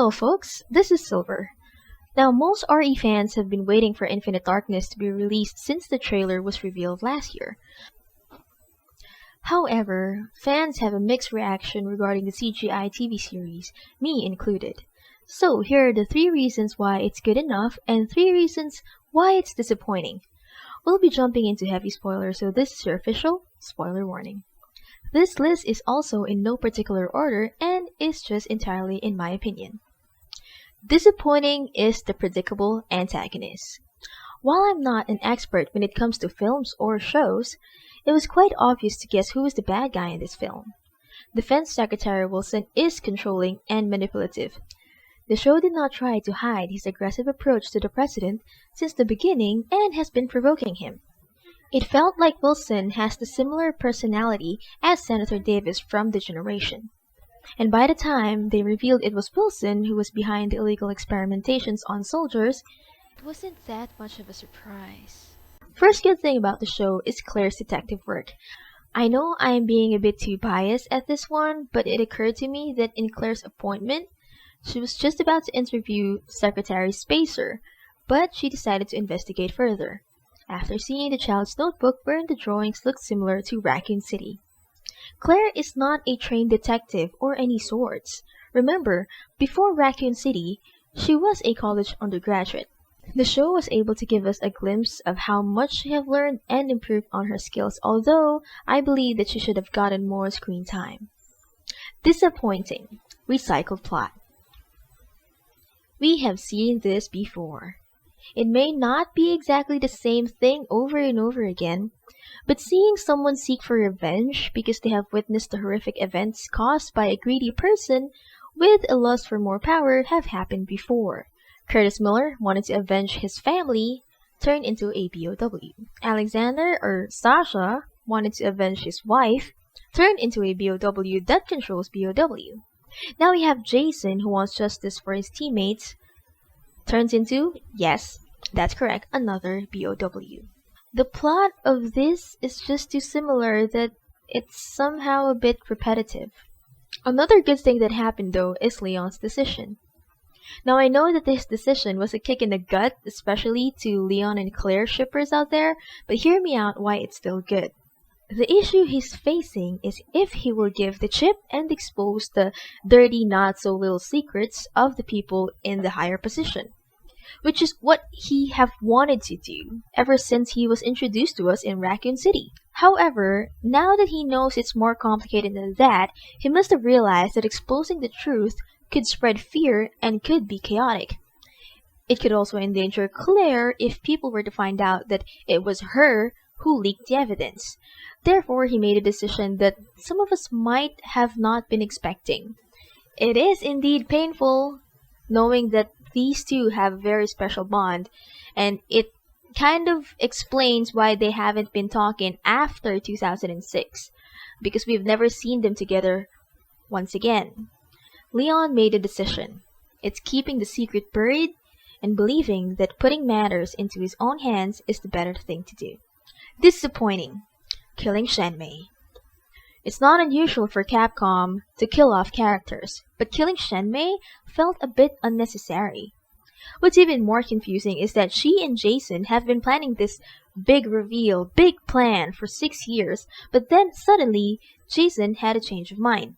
Hello, folks. This is Silver. Now, most RE fans have been waiting for Infinite Darkness to be released since the trailer was revealed last year. However, fans have a mixed reaction regarding the CGI TV series, me included. So, here are the 3 reasons why it's good enough and 3 reasons why it's disappointing. We'll be jumping into heavy spoilers, so this is your official spoiler warning. This list is also in no particular order and is just entirely in my opinion. Disappointing is the predictable antagonist. While I'm not an expert when it comes to films or shows, it was quite obvious to guess who is the bad guy in this film. Defense Secretary Wilson is controlling and manipulative. The show did not try to hide his aggressive approach to the president since the beginning and has been provoking him. It felt like Wilson has the similar personality as Senator Davis from The Generation. And by the time they revealed it was Wilson who was behind the illegal experimentations on soldiers, it wasn't that much of a surprise. First good thing about the show is Claire's detective work. I know I am being a bit too biased at this one, but it occurred to me that in Claire's appointment, she was just about to interview Secretary Spacer, but she decided to investigate further, after seeing the child's notebook wherein the drawings looked similar to Raccoon City. Claire is not a trained detective or any sorts. Remember, before Raccoon City, she was a college undergraduate. The show was able to give us a glimpse of how much she have learned and improved on her skills, although I believe that she should have gotten more screen time. Disappointing. Recycled plot. We have seen this before. It may not be exactly the same thing over and over again, but seeing someone seek for revenge because they have witnessed the horrific events caused by a greedy person with a lust for more power have happened before. Curtis Miller wanted to avenge his family, turned into a BOW. Alexander or Sasha wanted to avenge his wife, turned into a BOW that controls BOW. Now we have Jason who wants justice for his teammates, turns into, yes, that's correct, another BOW. The plot of this is just too similar that it's somehow a bit repetitive. Another good thing that happened though is Leon's decision. Now I know that this decision was a kick in the gut, especially to Leon and Claire shippers out there, but hear me out why it's still good. The issue he's facing is if he will give the chip and expose the dirty not-so-little secrets of the people in the higher position, which is what he have wanted to do ever since he was introduced to us in Raccoon City. However, now that he knows it's more complicated than that, he must have realized that exposing the truth could spread fear and could be chaotic. It could also endanger Claire if people were to find out that it was her who leaked the evidence. Therefore, he made a decision that some of us might have not been expecting. It is indeed painful knowing that these two have a very special bond, and it kind of explains why they haven't been talking after 2006, because we've never seen them together once again. Leon made a decision. It's keeping the secret buried and believing that putting matters into his own hands is the better thing to do. Disappointing. Killing Shenmei. It's not unusual for Capcom to kill off characters, but killing Shenmei felt a bit unnecessary. What's even more confusing is that she and Jason have been planning this big reveal, big plan for 6 years, but then suddenly Jason had a change of mind.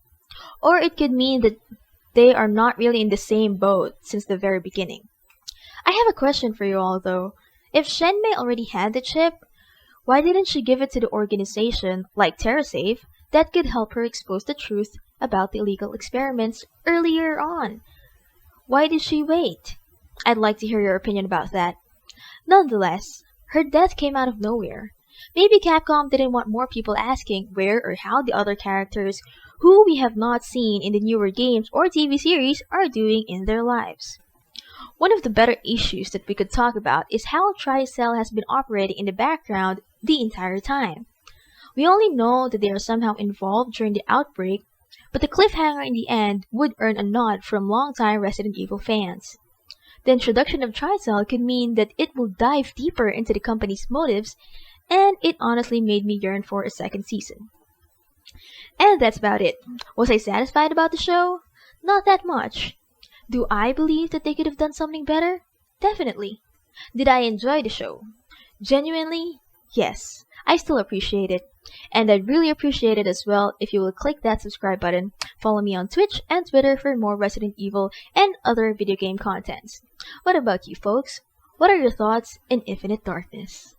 Or it could mean that they are not really in the same boat since the very beginning. I have a question for you all though. If Shenmei already had the chip, why didn't she give it to the organization, like TerraSave, that could help her expose the truth about the illegal experiments earlier on? Why did she wait? I'd like to hear your opinion about that. Nonetheless, her death came out of nowhere. Maybe Capcom didn't want more people asking where or how the other characters, who we have not seen in the newer games or TV series, are doing in their lives. One of the better issues that we could talk about is how Tricell has been operating in the background the entire time. We only know that they are somehow involved during the outbreak, but the cliffhanger in the end would earn a nod from longtime Resident Evil fans. The introduction of Tricell could mean that it will dive deeper into the company's motives, and it honestly made me yearn for a second season. And that's about it. Was I satisfied about the show? Not that much. Do I believe that they could have done something better? Definitely. Did I enjoy the show? Genuinely, yes. I still appreciate it. And I'd really appreciate it as well if you will click that subscribe button, follow me on Twitch and Twitter for more Resident Evil and other video game contents. What about you folks? What are your thoughts in Infinite Darkness?